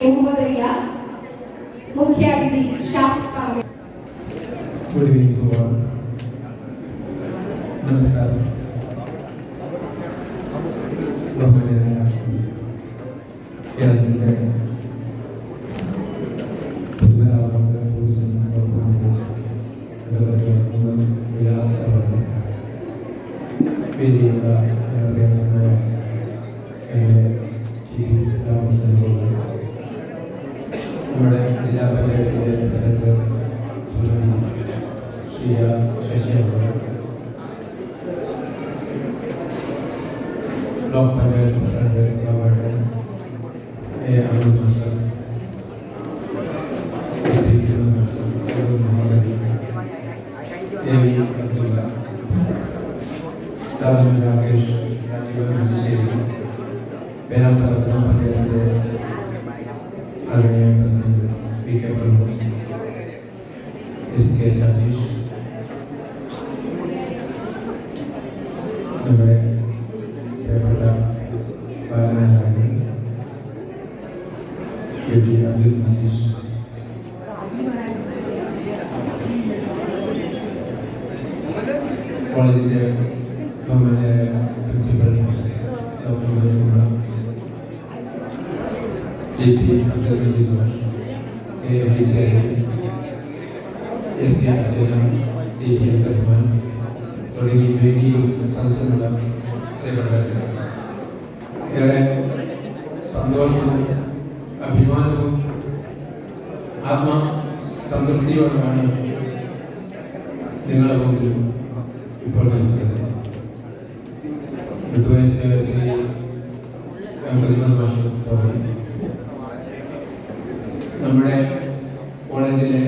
मोहम्मद रियाज, मुख्य अतिथि Shah Pandey. Good evening to all. नमस्कार। बहूमान्य കേരളത്തിന്റെ പൊതുമരാമത്ത് ടൂറിസം വകുപ്പിന്റെ വിലാസമാണ് വേദിയുള്ള നമ്മുടെ ജില്ലാ പഞ്ചായത്തിലെ പ്രസിഡന്റ് ശ്രീ ശശിയാണ്, ബ്ലോക്ക് പഞ്ചായത്ത് പ്രസിഡന്റ് രാകേഷ് പേരാമ്പ്ര ഗ്രാമപഞ്ചായത്തിന്റെ ആദരണീയ president P K Prabhu, S K Satheesh, നമ്മുടെ പ്രിയപ്പെട്ട ബാലനാരായണൻ, അബ്ദുൽ മസീഷ്, കോളേജിന്റെ ബഹുമാന്യരായ principal doctor Madhukumar, J P Abdul Majeed മാഷ്, K M S K Asena, T P Abdurahman തുടങ്ങി വേദിയിൽ സദസ്സുള്ള പ്രിയപ്പെട്ടവർ, ഏറെ സന്തോഷവും അഭിമാനവും ആത്മസംതൃപ്തിയോടാണ് നിങ്ങളുടെ മുമ്പിൽ ഇപ്പോൾ നിൽക്കുന്നത്. ശ്രീ നമ്മുടെ കോളേജിലെ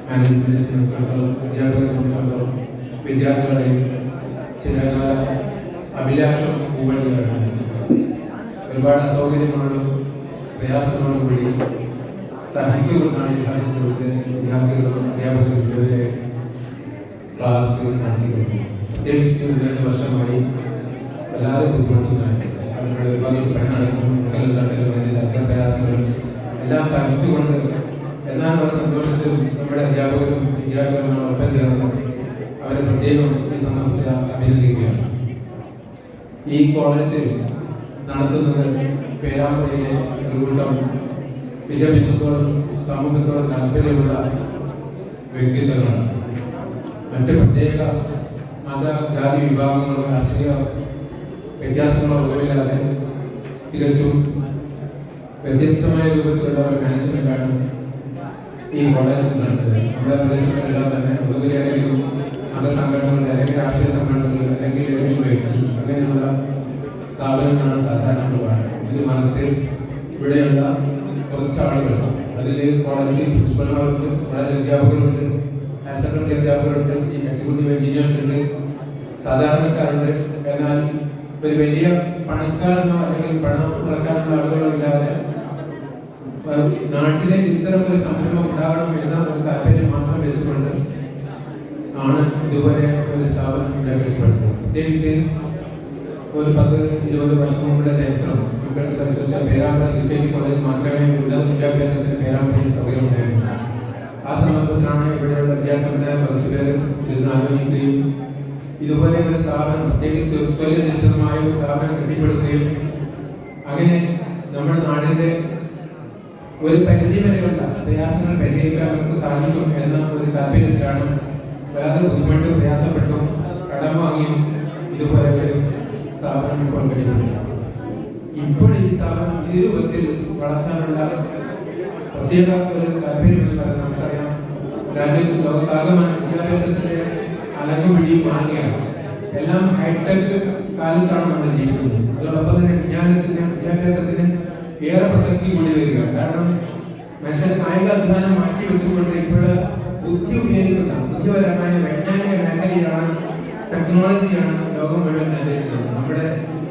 മാനേജ്മെന്റ് സംബന്ധിച്ചിടത്തോളം, അധ്യാപകരെ സംബന്ധിച്ചിടത്തോളം, വിദ്യാർത്ഥികളെയും ചില അഭിലാഷം കൂടിയാണ്. ഒരുപാട് അസൗകര്യങ്ങളും പ്രയാസങ്ങളും കൂടി സഹിച്ചുകൊണ്ടാണ് വിദ്യാർത്ഥികളും അധ്യാപകരും ഇതുവരെ ക്ലാസ് നടത്തിയിരുന്നു. പ്രത്യേകിച്ച് 2 വർഷമായി വല്ലാതെ ബുദ്ധിമുട്ടുണ്ടായി. അവരുടെ ഒരുപാട് പഠനങ്ങളും ശബ്ദ പ്രയാസങ്ങളും എല്ലാം സഹിച്ചുകൊണ്ട്, എന്നാൽ വളരെ സന്തോഷത്തിലും നമ്മുടെ അധ്യാപകരും വിദ്യാർത്ഥികളും ഒപ്പം ചേർന്ന് അവരെ പ്രത്യേകം ഈ സന്ദർഭത്തിൽ അഭിനന്ദിക്കുകയാണ്. ഈ കോളേജ് നടത്തുന്നത് പേരാമ്പ്രയിലെ ഒരു കൂട്ടം വിദ്യാഭ്യാസത്തോടും സമൂഹത്തോടും താല്പര്യമുള്ള വ്യക്തിത്വങ്ങളാണ്. മറ്റ് പ്രത്യേക മത ജാതി വിഭാഗങ്ങളോ രാഷ്ട്രീയ വ്യത്യാസങ്ങളോ ഒന്നുമില്ലാതെ തികച്ചും വ്യത്യസ്തമായ രൂപത്തിലുള്ള ഒരു മാനേജ്മെന്റാണ് ഈ കോളേജിൽ നടത്തുന്നത്. നമ്മുടെ പ്രദേശങ്ങളിലെല്ലാം തന്നെ ഒന്നുകിൽ ഏതെങ്കിലും മതസംഘടനകൾ, അല്ലെങ്കിൽ രാഷ്ട്രീയ സംഘടനകൾ, അല്ലെങ്കിൽ ഏതെങ്കിലും വ്യക്തി, അങ്ങനെയുള്ള സ്ഥാപനങ്ങളാണ് സാധാരണ കാണുന്നത്. ഇത് മറിച്ച് ഇവിടെയുള്ള കുറച്ച് ആളുകൾ, അതിൽ കോളേജിൽ പ്രിൻസിപ്പൽമാരുണ്ട്, കോളേജ് അധ്യാപകരുണ്ട്, ഹയർ സെക്കൻഡറി അധ്യാപകരുണ്ട്, എക്സിക്യൂട്ടീവ് എഞ്ചിനീയേഴ്സ് ഉണ്ട്, സാധാരണക്കാരുണ്ട്. എന്നാൽ ഒരു വലിയ പണക്കാരനോ അല്ലെങ്കിൽ പണം ഇറക്കാനുള്ള ആളുകളോ ഇല്ലാതെ നാട്ടിലെ ഇത്തരം ഒരു സംരംഭം ഉണ്ടാകണം എന്ന ഒരു താല്പര്യം മാത്രം വെച്ചുകൊണ്ട് ആണ് ഇതുവരെ ഒരു സ്ഥാപനം കെട്ടിപ്പടുത്തത്. പ്രത്യേകിച്ച് ഒരു 10-20 വർഷം മുമ്പുള്ള ചരിത്രം നമുക്ക് പരിശോധിച്ചാൽ പേരാമ്പ്ര CPG കോളേജ് മാത്രമേ ഉന്നത വിദ്യാഭ്യാസത്തിന് പേരാമ്പ്രയിൽ സൗകര്യം ഉണ്ടായിരുന്നു. ആ സന്ദർഭത്തിലാണ് ഇവിടെയുള്ള വിദ്യാസമ്പന്നരായ കുറച്ച് പേര് ഇതിന് ആലോചിക്കുകയും ഇതുപോലെ ഒരു സ്ഥാപനം, പ്രത്യേകിച്ച് തൊഴിലധിഷ്ഠിതമായ ഒരു സ്ഥാപനം കെട്ടിപ്പടുക്കുകയും അങ്ങനെ നമ്മുടെ നാടിന്റെ ഒരു പരിധി വരെയുള്ള പ്രയാസങ്ങൾ പരിഹരിക്കാൻ നമുക്ക് സാധിക്കും എന്ന ഒരു താല്പര്യത്തിലാണ് വല്ലാതെ ബുദ്ധിമുട്ട് പ്രയാസപ്പെട്ടും കടം വാങ്ങിയും ഇതുപോലെ ഒരു സ്ഥാപനം ഇപ്പോൾ കെട്ടിപ്പടുക്കുന്നത്. ഇപ്പോൾ ഈ സ്ഥാപനം ഈ രൂപത്തിൽ വളർത്താനുള്ള പ്രത്യേക ഒരു താല്പര്യമെന്ന് നമുക്കറിയാം. രാജ്യത്ത് ലോകത്താകമാനം വിദ്യാഭ്യാസത്തിന്റെ അലകുപിടി മാറുകയാണ്. എല്ലാം ഹൈടെക് കാലത്താണ് നമ്മൾ ജീവിക്കുന്നത്. അതോടൊപ്പം തന്നെ വിദ്യാഭ്യാസത്തിന് ഏറെ പ്രസക്തി കൂടി വരിക. കാരണം മനുഷ്യന്റെ കായികാധ്വാനം മാറ്റി വെച്ചുകൊണ്ട് ഇപ്പോൾ ബുദ്ധി ഉപയോഗിക്കുന്ന ബുദ്ധിപരമായ വൈജ്ഞാനിക മേഖലയാണ്, ടെക്നോളജിയാണ് ലോകം മുഴുവൻ നിലനിൽക്കുന്നത്. നമ്മുടെ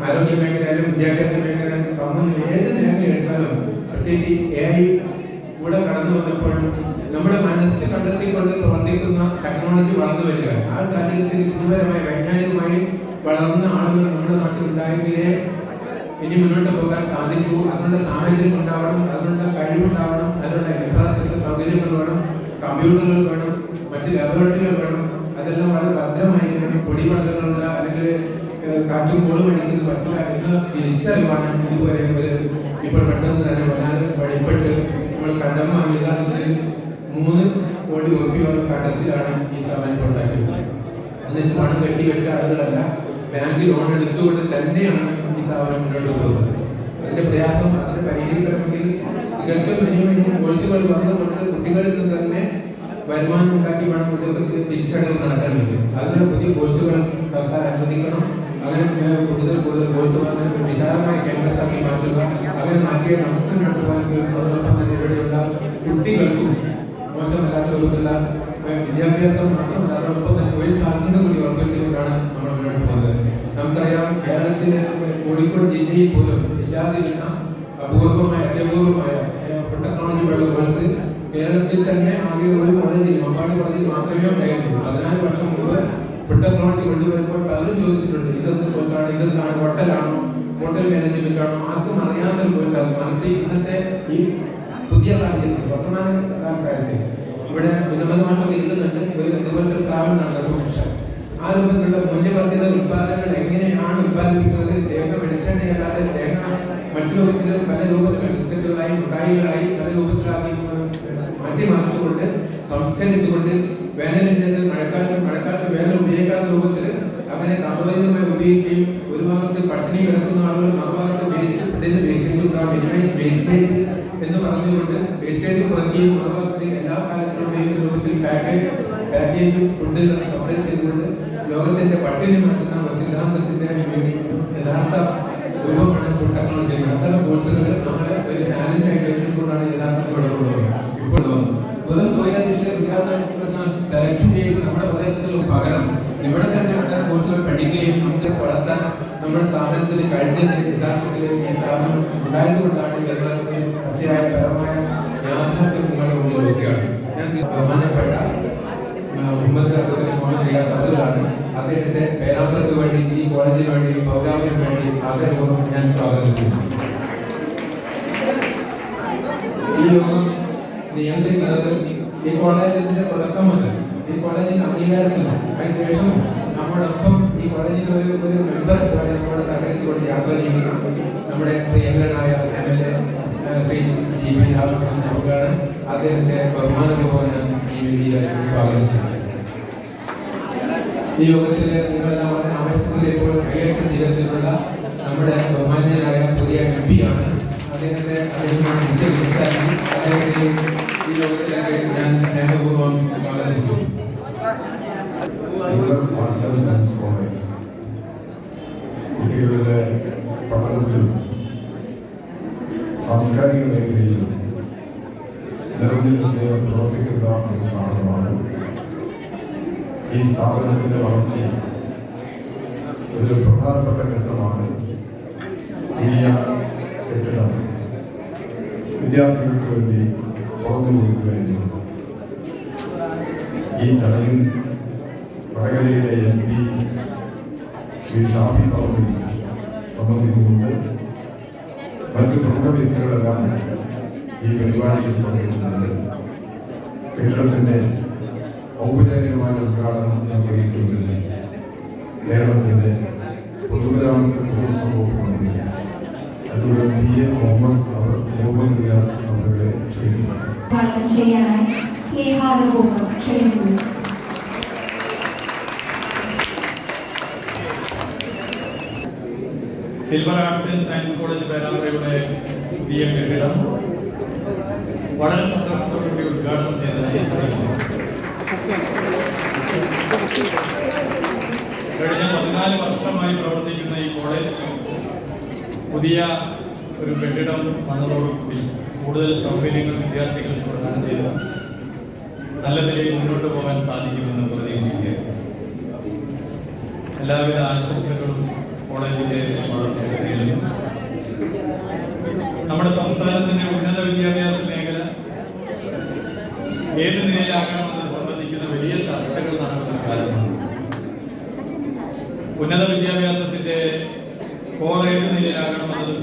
ആരോഗ്യ മേഖലയിലും വിദ്യാഭ്യാസ മേഖലയിലും സമൂഹം ഏത് മേഖല എടുത്താലും, പ്രത്യേകിച്ച് AI കൂടെ കടന്നു വന്നപ്പോഴും നമ്മുടെ മനസ്സ് കണ്ടെത്തിക്കൊണ്ട് പ്രവർത്തിക്കുന്ന ടെക്നോളജി വളർന്നു വരിക. ആ സാഹചര്യത്തിൽ ബുദ്ധിപരമായി വൈജ്ഞാനികമായി വളർന്ന ആളുകൾ നമ്മുടെ നാട്ടിൽ ഉണ്ടായെങ്കിലേ ഇനി മുന്നോട്ട് പോകാൻ സാധിക്കൂ. അതിനുള്ള സാഹചര്യം ഉണ്ടാവണം, അതിനുള്ള കഴിവുണ്ടാവണം, അതിനുള്ള ഇൻഫ്രാസ്ട്രക്ചർ സൗകര്യങ്ങൾ വേണം, കമ്പ്യൂട്ടറുകൾ വേണം, മറ്റ് ലബോറട്ടറികൾ വേണം. അതെല്ലാം വളരെ ഭദ്രമായിരിക്കണം. പൊടിപടലങ്ങളുള്ള അല്ലെങ്കിൽ കാറ്റും കോളും അടിക്കുന്നത് പറ്റില്ല എന്ന് തിരിച്ചറിവാണ് ഇതുവരെ ഇപ്പോൾ പെട്ടെന്ന് തന്നെ വല്ലാതെ വഴിപ്പെട്ട് നമ്മൾ കണ്ടം വാങ്ങിയതിൽ 3 കോടി രൂപയോളം കടത്തിലാണ് ഈ സ്ഥാപനം ഉണ്ടാക്കിയത്. എന്നുവെച്ച് പണം കെട്ടിവെച്ച ആളുകളല്ല, ബാങ്ക് ലോൺ എടുത്തുകൊണ്ട് തന്നെയാണ് ഈ സ്ഥാപനം മുന്നോട്ട് പോകുന്നത്. അതിന്റെ പ്രയാസം അതിന് പരിഹരിക്കണമെങ്കിൽ തികച്ചും മിനിമം കോഴ്സുകൾ വന്നുകൊണ്ട് കുട്ടികളിൽ നിന്ന് തന്നെ വരുമാനം ഉണ്ടാക്കി വേണം കുട്ടികൾക്ക് തിരിച്ചടവ് നടക്കാൻ വേണ്ടി. അതിനുള്ള പുതിയ കോഴ്സുകൾ സർക്കാർ അനുവദിക്കണം. അങ്ങനെ കൂടുതൽ കോഴ്സ് വന്ന് വിശാലമായ ക്യാമ്പസാക്കി മാറ്റുക. അങ്ങനെ മാറ്റിയ നമുക്ക് നടത്തുവാൻ ഇവിടെയുള്ള കുട്ടികൾക്കും മോശമല്ലാത്ത രൂപത്തിലുള്ള വിദ്യാഭ്യാസം മാത്രമല്ല അതോടൊപ്പം തന്നെ തൊഴിൽ സാധ്യത കൂടി ഉറപ്പിച്ചുകൊണ്ടാണ് നമ്മൾ മുന്നോട്ട് പോകുന്നത്. നമുക്കറിയാം, കേരളത്തിലെ കോഴിക്കോട് ജില്ലയിൽ പോലും ഇല്ലാതിരുന്ന അപൂർവമായ അത്യപൂർവമായ ടെക്നോളജിയുള്ള കോഴ്സ് കേരളത്തിൽ തന്നെ ആകെ ഒരു കോളേജിൽ, മമ്പാട് കോളേജിൽ മാത്രമേ ഉണ്ടായിരുന്നുള്ളൂ. 14 വർഷം മുമ്പ് ഫുഡ് ടെക്നോളജി കൊണ്ടുവരുമ്പോൾ പലരും ചോദിച്ചിട്ടുണ്ട്, ഇതെന്ത് കോഴ്സാണ്, ഇതെന്താണ്, ഹോട്ടലാണോ, ഹോട്ടൽ മാനേജ്മെന്റ് ആണോ, ആർക്കും അറിയാത്തൊരു കോഴ്സാണ്. മറിച്ച് ഇന്നത്തെ ഈ പുതിയ സാഹചര്യത്തിൽ, വർത്തമാന സാഹചര്യത്തിൽ ഇവിടെ ഉന്നതമാഷൊക്കെ ഇരിക്കുന്നുണ്ട്. ഇതുപോലത്തെ സ്ഥാപനം നടന്ന സൂക്ഷിച്ച ആ രൂപത്തിലുള്ള മൂല്യവർദ്ധിത ഉത്പാദനങ്ങൾ എങ്ങനെയാണ് ഉത്പാദിപ്പിക്കുന്നത്? തേങ്ങ വെളിച്ചെണ്ണയല്ലാതെ തേങ്ങ മറ്റു രൂപത്തിൽ പല രൂപത്തിലുള്ള ബിസ്ക്കറ്റുകളായി, മിഠായികളായി പല രൂപത്തിലാക്കി മാറ്റിമറിച്ചുകൊണ്ട് സംസ്കരിച്ചുകൊണ്ട് വേനലിൻ്റെത് മഴക്കാലത്ത് വേനൽ ഉപയോഗിക്കാത്ത രൂപത്തിൽ അങ്ങനെ അപരിമിതമായി ഉപയോഗിക്കുകയും ഒരു ഭാഗത്ത് പട്ടിണി കിടക്കുന്ന ആളുകൾ മറുഭാഗത്ത് വേസ്റ്റേജ് ഉണ്ടാകും, മിനിമൈസ് വേസ്റ്റേജ് എന്ന് പറഞ്ഞുകൊണ്ട് വേസ്റ്റേജ് കുറയ്ക്കുകയും മറുഭാഗത്ത് എല്ലാ കാലത്തും ഉപയോഗിക്കുന്ന രൂപത്തിൽ പാക്കേജ് ഫുഡ് സപ്ലൈ ചെയ്തുകൊണ്ട് ലോകത്തിന്റെ പട്ടിണി മാറ്റുന്ന സിദ്ധാന്തത്തിന്റെ യഥാർത്ഥ രൂപമാണ് ഫുഡ് ടെക്നോളജി. അത്തരം കോഴ്സുകൾ നമ്മളെ ഒരു ചാലഞ്ച് ആയിട്ട് എടുത്തുകൊണ്ടാണ് യഥാർത്ഥത്തിൽ ഇവിടെ കൊണ്ടുപോകുന്നത്. ഇപ്പോൾ വെറും തൊഴിലധിഷ്ഠിത വിദ്യാഭ്യാസം സെലക്ട് ചെയ്ത് നമ്മുടെ പ്രദേശത്തുള്ള പകരം ഇവിടെ തന്നെ അത്തരം കോഴ്സുകൾ പഠിക്കുകയും നമുക്ക് വളർത്താൻ നമ്മുടെ സ്ഥാപനത്തിൽ കഴിഞ്ഞത് യഥാർത്ഥത്തിൽ ഈ സ്ഥാപനം ഉണ്ടായതുകൊണ്ടാണ് കേരളത്തിൽ പച്ചയായ പരമായ യാഥാർത്ഥ്യം നിങ്ങളുടെ മുന്നിൽ വയ്ക്കുകയാണ്. ഞാൻ ബഹുമാനപ്പെട്ട മുഹമ്മദ് മുഹമ്മദ് റിയാസ് അവരാണ്. അദ്ദേഹത്തെ പേരാമ്പ്രക്ക് വേണ്ടി, ഈ കോളേജിന് വേണ്ടി, പ്രോഗ്രാമിന് വേണ്ടി ആദരപൂർവ്വം ഞാൻ സ്വാഗതം ചെയ്യുന്നു. ഈ യോഗം നിയന്ത്രിക്കുന്നത് ഈ കോളേജിന്റെ തുടക്കം മുതൽ ഈ കോളേജിന്റെ അംഗീകാരത്തിലും അതിനുശേഷം നമ്മോടൊപ്പം ഈ കോളേജിന്റെ ഒരു മെമ്പർ പോലെ നമ്മോട് സഹകരിച്ചുകൊണ്ട് യാത്ര ചെയ്യുന്ന നമ്മുടെ പ്രിയങ്കരനായ MLA ശ്രീ GP രാധാകൃഷ്ണൻ അവരാണ്. അദ്ദേഹത്തെ ബഹുമാനപൂർവ്വം ഈ വേദിയിൽ സ്വാഗതം ചെയ്യുന്നു. ഈ യോഗത്തിൽ നിങ്ങളെല്ലാം വളരെ ആവേശത്തിലേക്ക് കൈയടിച്ച് സ്വീകരിച്ചിട്ടുള്ള നമ്മുടെ ബഹുമാന്യനായ പുതിയ MP ആണ്. അദ്ദേഹത്തെ മുഖ്യ ഗസ്റ്റാക്കി അദ്ദേഹത്തെ ഈ യോഗത്തിലേക്ക് ഞാൻ സ്നേഹപൂർവ്വം സ്വാഗതം ചെയ്യുന്നു. കുട്ടികളുടെ പഠനത്തിലും സാംസ്കാരിക മേഖലയിലും നിറഞ്ഞിരുന്ന് പ്രവർത്തിക്കുന്ന ഒരു സ്ഥാപനമാണ്. ഈ സ്ഥാപനത്തിന്റെ വളർച്ചയിൽ ഒരു പ്രധാനപ്പെട്ട ഘട്ടമാണ് പുതിയ കെട്ടിടം വിദ്യാർത്ഥികൾക്ക് വേണ്ടി തുറന്നു കൊടുക്കുക എന്നുള്ളത്. ഈ ചടങ്ങിൽ വടകരയിലെ MP ശ്രീ ഷാഫി പറമ്പിൽ സംബന്ധിക്കുന്നുണ്ട്. മറ്റ് പ്രമുഖ വ്യക്തികളെല്ലാം ഈ പരിപാടിയിൽ പങ്കെടുക്കുന്നുണ്ട്. കെട്ടിടത്തിന്റെ ഔപചാരികമായ ഉദ്ഘാടനം നിർവഹിക്കുന്നതിന് കേരളത്തിന്റെ പൊതുഗതാഗത ടൂറിസം വകുപ്പ് മന്ത്രി അഡ്വക്കേറ്റ് PM മുഹമ്മദ് റിയാസ് അവരെ ക്ഷണിക്കുന്നു. Silver arts and science college പേരാമ്പ്രയുടെ പുതിയ കെട്ടിടം വളരെ സന്തോഷത്തോടുകൂടി ഉദ്ഘാടനം ചെയ്തതായി കഴിഞ്ഞ 14 വർഷമായി പ്രവർത്തിക്കുന്ന ഈ കോളേജ് പുതിയ ഒരു കെട്ടിടം വന്നതോടുകൂടി കൂടുതൽ സൗകര്യങ്ങൾ വിദ്യാർത്ഥികൾക്ക് പ്രദാനം ചെയ്ത് നല്ല നിലയിൽ മുന്നോട്ട് പോകാൻ സാധിക്കുമെന്ന് പ്രതീക്ഷിക്കുകയാണ്. എല്ലാവിധ ആശംസകളും കോളേജിന്റെ വളർച്ചയിൽ നമ്മുടെ സംസ്ഥാനത്തിന്റെ ഉന്നത വിദ്യാഭ്യാസ മേഖല ഏത് നിലയിലാകണമെന്നത് സംബന്ധിക്കുന്ന വലിയ ചർച്ചകൾ നടക്കുന്ന കാലമാണ്. ഉന്നത വിദ്യാഭ്യാസത്തിന്റെ കോർ ഏത് നിലയിലാകണമെന്നത്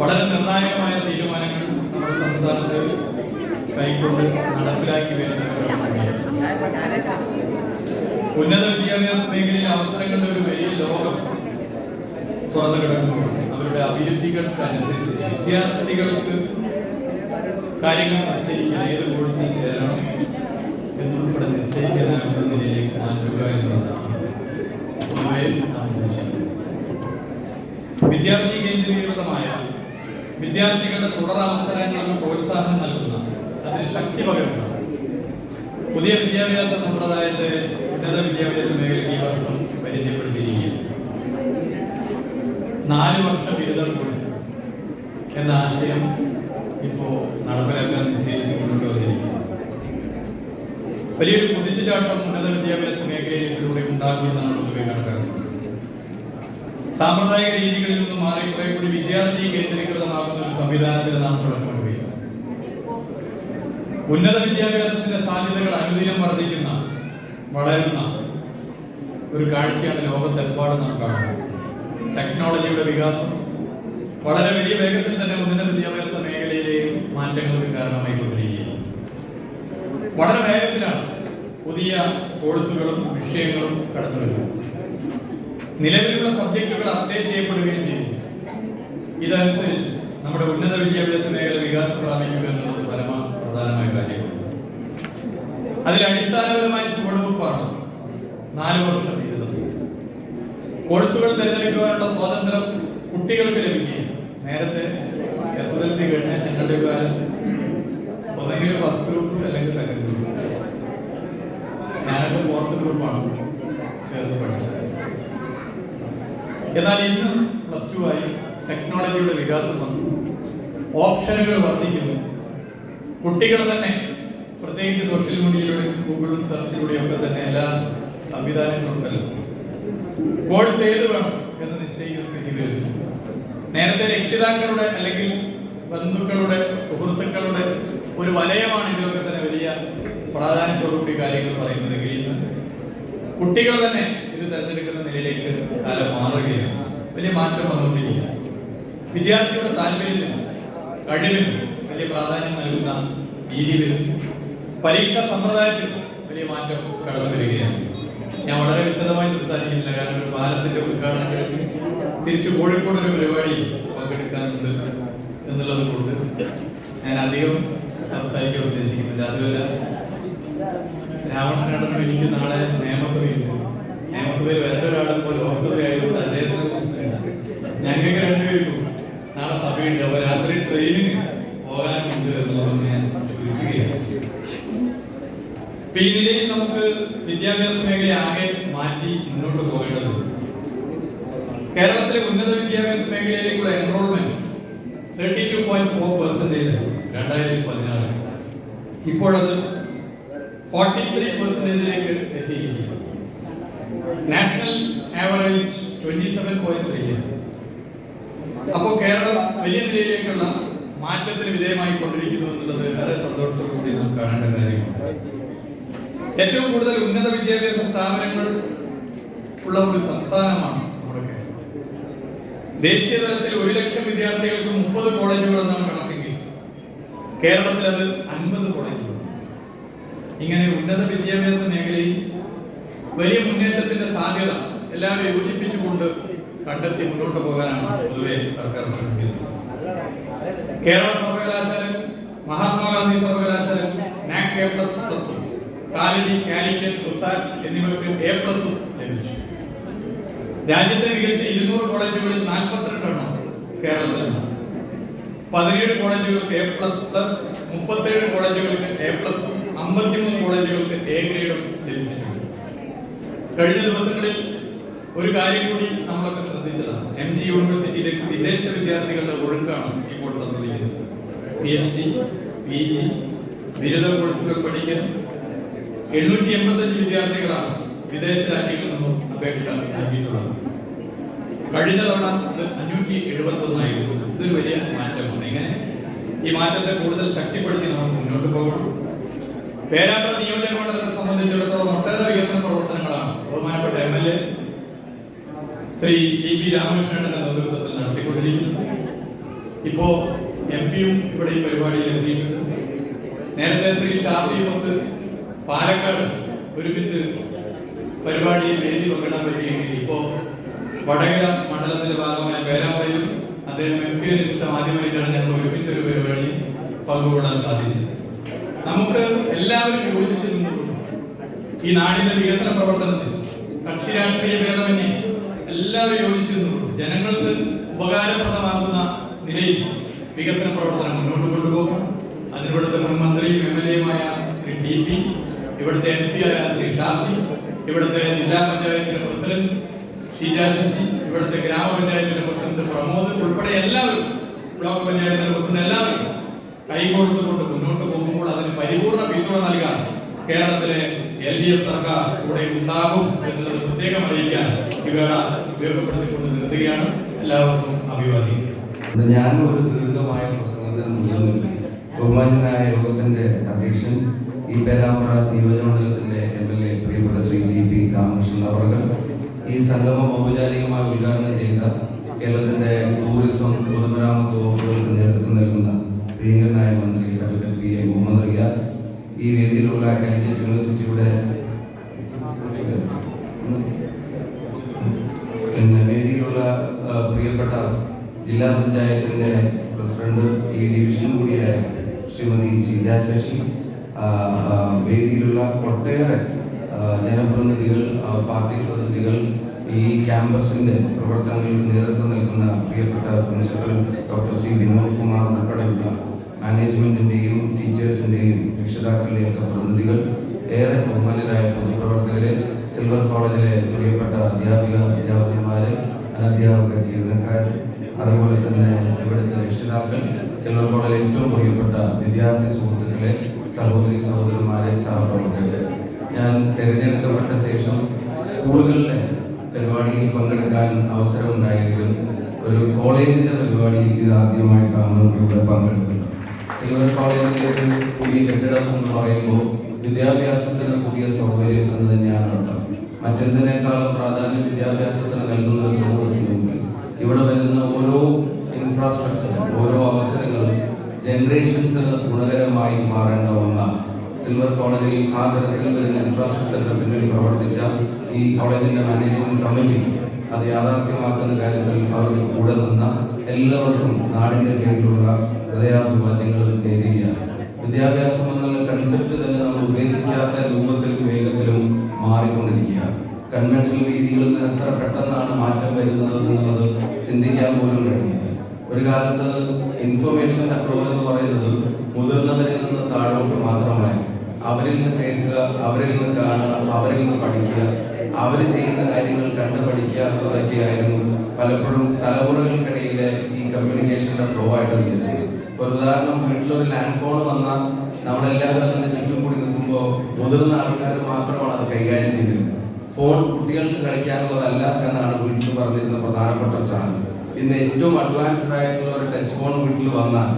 വളരെ നിർണായകമായ തീരുമാനങ്ങൾ നമ്മുടെ സംസ്ഥാനത്ത് കൈക്കൊണ്ട് നടപ്പിലാക്കി വരുന്ന ഉന്നത വിദ്യാഭ്യാസ മേഖലയിലെ അവസരങ്ങളുടെ ഒരു വലിയ ലോകം തുറന്നു കിടക്കുന്നു. അവരുടെ അഭിരുചികൾക്കനുസരിച്ച് വിദ്യാർത്ഥികൾക്ക് കാര്യങ്ങൾ നിശ്ചയിക്കാൻ ഏത് കോഴ്സിൽ ചേരണം എന്നുൾപ്പെടെ നിശ്ചയിക്കാനാകുന്ന നിലയിലേക്ക് മാറ്റുക എന്നുള്ളതാണ് പൊതുവെ വിദ്യാർത്ഥി കേന്ദ്രീകൃതമായ വിദ്യാർത്ഥികളുടെ തുടരവസരങ്ങൾക്ക് പ്രോത്സാഹനം നൽകുന്ന അതിന് ശക്തി പകരുന്ന പുതിയ വിദ്യാഭ്യാസ സമ്പ്രദായത്തെ ഉന്നത വിദ്യാഭ്യാസ മേഖലയ്ക്ക് ഈ വർഷം പരിചയപ്പെടുത്തിയിരിക്കുകയാണ്. 4 വർഷ ബിരുദ കോഴ്സ് എന്ന ആശയം ഇപ്പോൾ നടപ്പിലാക്കാൻ നിശ്ചയിച്ച് മുന്നോട്ട് വന്നിരിക്കുന്നു. വലിയൊരു കുതിച്ചുചാട്ടം ഉന്നത വിദ്യാഭ്യാസ മേഖലയിലൂടെ ഉണ്ടാകുമെന്നാണ് പൊതുവെ കണക്കാക്കുന്നത്. സാമ്പ്രദായിക രീതികളിൽ നിന്നും മാറി കുറെ കൂടി വിദ്യാർത്ഥി കേന്ദ്രീകൃതമാകുന്ന ഒരു സംവിധാനത്തിൽ നാം തുടക്കമിടുകയാണ്. ഉന്നത വിദ്യാഭ്യാസത്തിന്റെ സാധ്യതകൾ അനുദിനം വർദ്ധിക്കുന്ന വളരുന്ന ഒരു കാഴ്ചയാണ് ലോകത്തെമ്പാടും നാം കാണുന്നത്. ടെക്നോളജിയുടെ വികാസം വളരെ വലിയ വേഗത്തിൽ തന്നെ ഉന്നത വിദ്യാഭ്യാസ മേഖലയിലെയും മാറ്റങ്ങൾക്ക് കാരണമായി കൊണ്ടിരിക്കുകയാണ്. വളരെ വേഗത്തിലാണ് പുതിയ കോഴ്സുകളും വിഷയങ്ങളും കടന്നു വരുന്നത്. നിലവിലുള്ള സബ്ജക്റ്റുകൾ അപ്ഡേറ്റ് ചെയ്യപ്പെടുകയും ചെയ്യും. ഇതനുസരിച്ച് നമ്മുടെ ഉന്നത വിദ്യാഭ്യാസ മേഖല വികാസം പ്രാപിക്കുക എന്നുള്ളത് പ്രധാനമായ കാര്യമാണ്. അതിൽ അടിസ്ഥാനപരമായ ചുവടുവെപ്പാണ് 4 വർഷം ബിരുദം. കോഴ്സുകൾ തിരഞ്ഞെടുക്കുവാനുള്ള സ്വാതന്ത്ര്യം കുട്ടികൾക്ക് ലഭിക്കുകയും നേരത്തെ SSLC കഴിഞ്ഞാൽ ഞങ്ങളുടെ കാലം ഒന്നെങ്കിലും ഫസ്റ്റ് ഗ്രൂപ്പ് അല്ലെങ്കിൽ സെക്കൻഡ് ഗ്രൂപ്പ്, ഞാനൊക്കെ 4th ഗ്രൂപ്പാണ് ചേർന്ന് പഠിച്ചത്. എന്നാൽ ഇന്ന് +2 ആയി ടെക്നോളജിയുടെ വികാസം വന്നു, ഓപ്ഷനുകൾ വർദ്ധിക്കുന്നു. കുട്ടികൾ തന്നെ പ്രത്യേകിച്ച് സോഷ്യൽ മീഡിയയിലൂടെയും ഗൂഗിളും സെർച്ചിലൂടെയും ഒക്കെ തന്നെ എല്ലാ സംവിധാനങ്ങളുണ്ടല്ലോ. കോഴ്സ് ഏത് വേണം എന്ന് നിശ്ചയിക്കുന്ന സ്ഥിതി വരുന്നു. നേരത്തെ രക്ഷിതാക്കളുടെ അല്ലെങ്കിൽ ബന്ധുക്കളുടെ സുഹൃത്തുക്കളുടെ ഒരു വലയമാണ് ഇതിലൊക്കെ തന്നെ വലിയ പ്രാധാന്യത്തോടുകൂടി കാര്യങ്ങൾ പറയുന്നതെങ്കിൽ ഇന്ന് കുട്ടികൾ തന്നെ ഇത് തിരഞ്ഞെടുക്കുന്ന നിലയിലേക്ക് കാലം മാറുകയാണ്. വലിയ മാറ്റം വന്നുകൊണ്ടിരിക്കുക. വിദ്യാർത്ഥിയുടെ താല്പര്യത്തിന് കഴിവിന് വലിയ പ്രാധാന്യം നൽകുന്ന രീതി വരുന്നു. പരീക്ഷാ സമ്പ്രദായത്തിൽ വലിയ മാറ്റം കടന്നു വരികയാണ്. ഞാൻ വളരെ വിശദമായി സംസാരിക്കുന്നില്ല, കാരണം ഒരു പാലത്തിന്റെ ഉദ്ഘാടനം കഴിഞ്ഞ് തിരിച്ചു കോഴിക്കോട് ഒരു പരിപാടി പങ്കെടുക്കാനുണ്ട് എന്നുള്ളത് കൊണ്ട് ഞാൻ അധികം സംസാരിക്കാൻ ഉദ്ദേശിക്കുന്നില്ല. അതുമല്ല, രാവണനടന്ന് എനിക്ക് നാളെ നിയമസഭയിൽ വേറെ ഒരാളിപ്പോൾ ലോക്സഭയായതുകൊണ്ട് അദ്ദേഹത്തിന് ഞങ്ങൾക്ക് രണ്ടുപേർക്കും നാളെ സഭയുണ്ട്. അപ്പൊ രാത്രി ട്രെയിനിന് പോകാനുണ്ട് എന്നുള്ളത് ഞാൻ ചുരുക്കുകയാണ്. ഈ നിലയിൽ നമുക്ക് വിദ്യാഭ്യാസ മേഖല ആകെ മാറ്റി മുന്നോട്ട് പോകേണ്ടതുണ്ട്. കേരളത്തിലെ ഉന്നത വിദ്യാഭ്യാസ മേഖലയിലേക്കുള്ള എൻറോൾമെന്റ് 32.4% 2016. ഇപ്പോഴത് 43%ലേക്ക് എത്തിയിരിക്കുന്നു. National average 27.3. അപ്പോൾ കേരളം വലിയ നിലയിലേക്കുള്ള മാറ്റത്തിന് വിധേയമായി കൊണ്ടിരിക്കുന്നു എന്നുള്ളത് വളരെ സന്തോഷത്തോടു കൂടി നമുക്ക് കാണേണ്ട കാര്യമാണ്. ഏറ്റവും കൂടുതൽ ഉന്നത വിദ്യാഭ്യാസ സ്ഥാപനങ്ങൾ ഉള്ള ഒരു സംസ്ഥാനമാണ് നമ്മുടെ കേരളം. ദേശീയ തലത്തിൽ 1 ലക്ഷം വിദ്യാർത്ഥികൾക്ക് 30 കോളേജുകൾ എന്നാണ് കണക്കെങ്കിൽ കേരളത്തിൽ അത് 50 കോളേജുകൾ. ഇങ്ങനെ ഉന്നത വിദ്യാഭ്യാസ മേഖലയിൽ വലിയ മുന്നേറ്റത്തിന്റെ സാധ്യത എല്ലാവരും യോജിപ്പിച്ചുകൊണ്ട് കണ്ടെത്തി മുന്നോട്ട് പോകാനാണ് പൊതുവെ സർക്കാർ ശ്രമിക്കുന്നത്. കേരള സർവകലാശാല, മഹാത്മാഗാന്ധി സർവകലാശാല NAC A++, Kalady, Calicut, USAT എന്നിവർക്ക് A+ ലഭിച്ചു. രാജ്യത്തെ മികച്ച 200 കോളേജുകളിൽ 42 എണ്ണം കേരളത്തിലാണ്. 17 കോളേജുകൾക്ക് A++, 37 കോളേജുകൾക്ക് A+, 53 കോളേജുകൾക്ക് A ഗ്രേഡും ലഭിച്ചിട്ടുണ്ട്. കഴിഞ്ഞ ദിവസങ്ങളിൽ ഒരു കാര്യം കൂടി നമ്മളൊക്കെ ശ്രദ്ധിച്ചതാണ്. MG യൂണിവേഴ്സിറ്റിയിലേക്ക് വിദേശ വിദ്യാർത്ഥികളുടെ ഒഴുക്കാണ് ഇപ്പോൾ സംഭവിക്കുന്നത്. PhD, PG, ബിരുദ കോഴ്സുകൾ പഠിക്കാൻ 785 വിദ്യാർത്ഥികളാണ് വിദേശ രാജ്യങ്ങളിൽ നിന്നും അപേക്ഷ നൽകിയിട്ടുള്ളത്. കഴിഞ്ഞ തവണ ഇത് 571 ആയിരുന്നു. ഇതൊരു വലിയ മാറ്റമാണ്. ഇങ്ങനെ ഈ മാറ്റത്തെ കൂടുതൽ ശക്തിപ്പെടുത്തി നമുക്ക് മുന്നോട്ട് പോകണം. പേരാമ്പ്ര നിയോജക മണ്ഡലത്തെ സംബന്ധിച്ചിടത്തോളം ഒട്ടേറെ വികസന പ്രവർത്തനങ്ങളാണ് ബഹുമാനപ്പെട്ട MLA ശ്രീ TP രാമകൃഷ്ണന്റെ നേതൃത്വത്തിൽ നടത്തിക്കൊണ്ടിരിക്കുന്നത്. ഇപ്പോൾ MP-യും ഇവിടെ ഈ പരിപാടിയിൽ എത്തിയിട്ടുണ്ട്. നേരത്തെ ശ്രീ ഷാഫിയുമൊത്ത് പാലക്കാട് ഒരുമിച്ച് പരിപാടിയിൽ വേദി പങ്കിടാൻ പറ്റിയെങ്കിൽ ഇപ്പോൾ വടകര മണ്ഡലത്തിന്റെ ഭാഗമായ പേരാമ്പ്രയിലും അദ്ദേഹം MP-യെ ശേഷം ആദ്യമായിട്ടാണ് ഞങ്ങൾ ഒരുമിച്ച് ഒരു പരിപാടി പങ്കുകൊള്ളാൻ സാധിച്ചത്. നമുക്ക് എല്ലാവരും യോജിച്ചു നിന്നുകൊണ്ട് ഈ നാടിന്റെ വികസന പ്രവർത്തനത്തിൽ കക്ഷി രാഷ്ട്രീയ ഭേദമന്യേ എല്ലാവരും യോജിച്ചു നിന്നുകൊണ്ട് ജനങ്ങൾക്ക് ഉപകാരപ്രദമാകുന്ന നിലയിൽ വികസന പ്രവർത്തനം മുന്നോട്ട് കൊണ്ടുപോകും. അതിനിവിടുത്തെ മുൻ മന്ത്രിയും MLA-യുമായ ശ്രീ TP, ഇവിടുത്തെ MP-യായ ശ്രീ ഷാഫി, ഇവിടുത്തെ ജില്ലാ പഞ്ചായത്തിലെ പ്രസിഡന്റ് ഷീജ ശശി, ഇവിടുത്തെ ഗ്രാമപഞ്ചായത്തിലെ പ്രസിഡന്റ് പ്രമോദ് ഉൾപ്പെടെ എല്ലാവരും, ബ്ലോക്ക് പഞ്ചായത്തിലെ പ്രസിഡന്റ് എല്ലാവരും കൈകോർത്തുകൊണ്ട് മുന്നോട്ട് പോകുമ്പോൾ അതിന് പരിപൂർണ പിന്തുണ നൽകാൻ കേരളത്തിലെ LDF സർക്കാർ കൂടെ ഉണ്ടാകും എന്നുള്ളത് പ്രത്യേകം അറിയിക്കാൻ ഇവ ഉപയോഗപ്പെടുത്തിക്കൊണ്ട് നിർത്തുകയാണ്. എല്ലാവർക്കും അഭിവാദ്യം. ഞാൻ ഒരു ദീർഘമായ പ്രസംഗത്തിന് മുന്നിൽ ബഹുമാന്യനായ യോഗത്തിന്റെ അധ്യക്ഷൻ, ഈ പേരാമ്പ്ര നിയോജകമണ്ഡലത്തിന്റെ MLA പ്രിയപ്പെട്ട ശ്രീ GP രാമകൃഷ്ണൻ അവർ ഈ സംഗമം ഔപചാരികമായി ഉദ്ഘാടനം ചെയ്ത കേരളത്തിന്റെ ടൂറിസം പൊതുമരാമത്ത് വകുപ്പുകൾക്ക് നേതൃത്വം നൽകുന്ന പ്രിയങ്കരനായ മന്ത്രി അഡ്വക്കേറ്റ് PA മുഹമ്മദ് റിയാസ്, ഈ വേദിയിലുള്ള കാലിക്കറ്റ് യൂണിവേഴ്സിറ്റിയുടെ വേദിയിലുള്ള പ്രിയപ്പെട്ട ജില്ലാ പഞ്ചായത്തിന്റെ പ്രസിഡന്റ്, ഈ ഡിവിഷൻ കൂടിയായ ശ്രീമതി ഷീജ ശശി, വേദിയിലുള്ള ഒട്ടേറെ ജനപ്രതിനിധികൾ, പാർട്ടി പ്രതിനിധികൾ, ഈ ക്യാമ്പസിന്റെ പ്രവർത്തനങ്ങൾക്ക് നേതൃത്വം നൽകുന്ന പ്രിയപ്പെട്ട principal doctor C Vinod Kumar ഉൾപ്പെടെയുള്ള മാനേജ്മെന്റിന്റെയും ടീച്ചേഴ്സിന്റെയും രക്ഷിതാക്കളുടെയും പ്രതിനിധികൾ, ഏറെ ബഹുമാന്യരായ പൊതുപ്രവർത്തകരെ, സിൽവർ കോളേജിലെ പ്രിയപ്പെട്ട അധ്യാപികമാരെ, അനധ്യാപക ജീവനക്കാർ, അതുപോലെ തന്നെ ഇവിടുത്തെ രക്ഷിതാക്കൾ, സിൽവർ കോളേജിലെ ഏറ്റവും പ്രിയപ്പെട്ട വിദ്യാർത്ഥി സുഹൃത്തുക്കളെ, സഹോദരി സഹോദരന്മാരെ, സഹപ്രവർത്തകരെ, ഞാൻ തിരഞ്ഞെടുക്കപ്പെട്ട ശേഷം സ്കൂളുകളിലെ പരിപാടിയിൽ പങ്കെടുക്കാൻ അവസരം ഉണ്ടായെങ്കിലും ഒരു കോളേജിന്റെ പരിപാടിയിൽ ഇതാദ്യമായിട്ടാണ് ഇവിടെ പങ്കെടുക്കുന്നത്. സിൽവർ കോളേജിലേക്ക് പുതിയ കെട്ടിടം എന്ന് പറയുമ്പോൾ വിദ്യാഭ്യാസത്തിന് പുതിയ സൗകര്യം എന്ന് തന്നെയാണ് അർത്ഥം. മറ്റെന്തിനേക്കാളും പ്രാധാന്യം വിദ്യാഭ്യാസത്തിന് നൽകുന്ന ഒരു സമൂഹത്തിന് മുമ്പിൽ ഇവിടെ വരുന്ന ഓരോ ഇൻഫ്രാസ്ട്രക്ചറും, ഓരോ അവസരങ്ങളും ജനറേഷൻസിന് ഗുണകരമായി മാറേണ്ട ഒന്നാണ്. സിൽവർ കോളേജിൽ ആ തരത്തിൽ വരുന്ന ഇൻഫ്രാസ്ട്രക്ചറിന് പിന്നിൽ പ്രവർത്തിച്ച ഈ കോളേജിന്റെ മാനേജ്മെന്റ് കമ്മിറ്റി അത് യാഥാർത്ഥ്യമാക്കുന്ന കാര്യത്തിൽ അവർക്ക് കൂടെ നിന്ന എല്ലാവർക്കും നാടിന്റെ പേരിലുള്ള ഹൃദയാഭിവാദ്യങ്ങൾ നേരുകയാണ്. വിദ്യാഭ്യാസം എന്നുള്ള കൺസെപ്റ്റ് തന്നെ നമ്മൾ ഉദ്ദേശിക്കാത്ത രൂപത്തിലും വേഗത്തിലും മാറിക്കൊണ്ടിരിക്കുകയാണ്. കൺവെൻഷണൽ രീതികളിൽ നിന്ന് എത്ര പെട്ടെന്നാണ് മാറ്റം വരുന്നത് എന്നുള്ളത് ചിന്തിക്കാൻ പോലും കഴിയില്ല. ഒരു കാലത്ത് ഇൻഫർമേഷൻ അപ്രോവ് എന്ന് പറയുന്നത് മുതിർന്നവരിൽ നിന്ന് താഴോട്ട് മാത്രമായി അവരിൽ നിന്ന് കേൾക്കുക, അവരിൽ നിന്ന് കാണുക, അവരിൽ നിന്ന് പഠിക്കുക, അവർ ചെയ്യുന്ന കാര്യങ്ങൾ കണ്ടു പഠിക്കുക എന്നതൊക്കെയായിരുന്നു പലപ്പോഴും തലമുറകൾക്കിടയിലെ ഈ കമ്മ്യൂണിക്കേഷന്റെ ഫ്ലോ ആയിട്ട് നിൽക്കുന്നത്. ഒരു ഉദാഹരണം, വീട്ടിലൊരു ലാൻഡ് ഫോൺ വന്നാൽ നമ്മളെല്ലാവരും അതിന്റെ ചുറ്റും കൂടി നിൽക്കുമ്പോൾ മുതിർന്ന ആൾക്കാർ മാത്രമാണ് അത് കൈകാര്യം ചെയ്തിരുന്നത്. ഫോൺ കുട്ടികൾക്ക് കളിക്കാനുള്ളതല്ല എന്നാണ് വീട്ടിൽ പറഞ്ഞിരുന്ന പ്രധാനപ്പെട്ട സാധനം. ഇന്ന് ഏറ്റവും അഡ്വാൻസ്ഡ് ആയിട്ടുള്ള ഒരു ടച്ച് ഫോൺ വീട്ടിൽ വന്നാൽ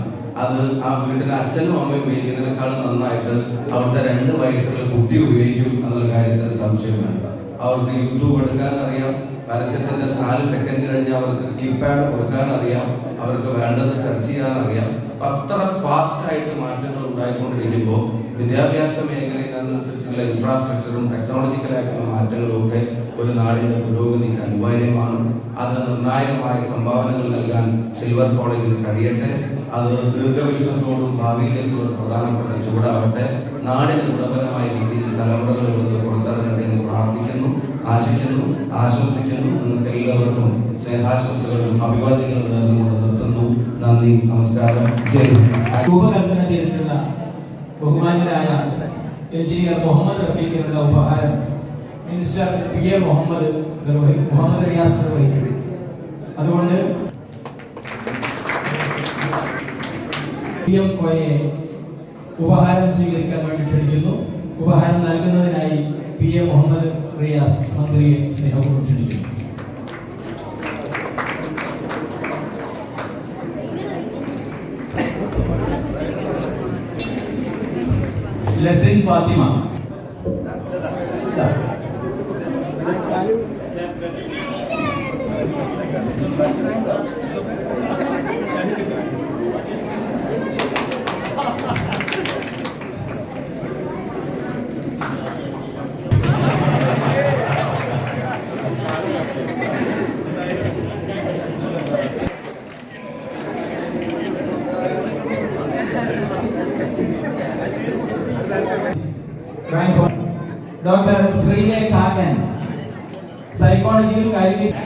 അത് ആ വീട്ടിലെ അച്ഛനും അമ്മയും ഉപയോഗിക്കുന്നതിനേക്കാളും നന്നായിട്ട് അവിടുത്തെ 2 വയസ്സുള്ള കുട്ടി ഉപയോഗിക്കും എന്നുള്ള കാര്യത്തിന് സംശയം വേണ്ട. അവർക്ക് യൂട്യൂബ് എടുക്കാൻ അറിയാം, പരസ്യത്തിന്റെ 4 സെക്കൻഡ് കഴിഞ്ഞ് അവർക്ക് സ്കിപ്പ് ആഡ് കൊടുക്കാൻ അറിയാം, അവർക്ക് വേണ്ടത് സെർച്ച് ചെയ്യാൻ അറിയാം. അത്ര ഫാസ്റ്റ് ആയിട്ട് മാറ്റങ്ങൾ ഉണ്ടായിക്കൊണ്ടിരിക്കുമ്പോൾ വിദ്യാഭ്യാസ മേഖലയിൽ അതിനനുസരിച്ചുള്ള ഇൻഫ്രാസ്ട്രക്ചറും ടെക്നോളജിക്കലായിട്ടുള്ള മാറ്റങ്ങളും ഒക്കെ ഒരു നാടിന്റെ പുരോഗതിക്ക് അനിവാര്യമാണ്. അത് നിർണായകമായ സംഭാവനകൾ നൽകാൻ സിൽവർ കോളേജിന് കഴിയട്ടെ. അത് ദീർഘവീക്ഷണത്തോടും ഭാവിയിലേക്കുള്ള ഒരു പ്രധാനപ്പെട്ട ചുവടാവട്ടെ. നാടിന് ഗുണപരമായ രീതിയിൽ തലമുറകൾ ഇവിടുത്തെ പുറത്തിറങ്ങട്ടെ എന്ന് പ്രാർത്ഥിക്കുന്നു, ആശിക്കുന്നു, ആശംസിക്കുന്നു. നിങ്ങൾക്ക് എല്ലാവർക്കും സ്നേഹാശംസകളും അഭിവാദ്യങ്ങളും നേർന്നുകൊണ്ട് നിർത്തുന്നു. നന്ദി, നമസ്കാരം. രൂപകൽപ്പന ചെയ്തിട്ടുള്ള ബഹുമാന്യരായ എഞ്ചിനീയർ മുഹമ്മദ് റഫീഖിനുള്ള ഉപഹാരം മിനിസ്റ്റർ PA മുഹമ്മദ് റിയാസ് നിർവഹിക്കും. അതുകൊണ്ട് PM കോയെ ഉപഹാരം സ്വീകരിക്കാൻ വേണ്ടി ക്ഷണിക്കുന്നു. ഉപഹാരം നൽകുന്നതിനായി PA മുഹമ്മദ് റിയാസ് മന്ത്രിയെ സ്നേഹപൂർവ്വം ക്ഷണിക്കുന്നു. ലസിൻ ഫാത്തിമ. ശ്രീലേഖ എൻ, സൈക്കോളജിയിൽ കാലിക്കറ്റ്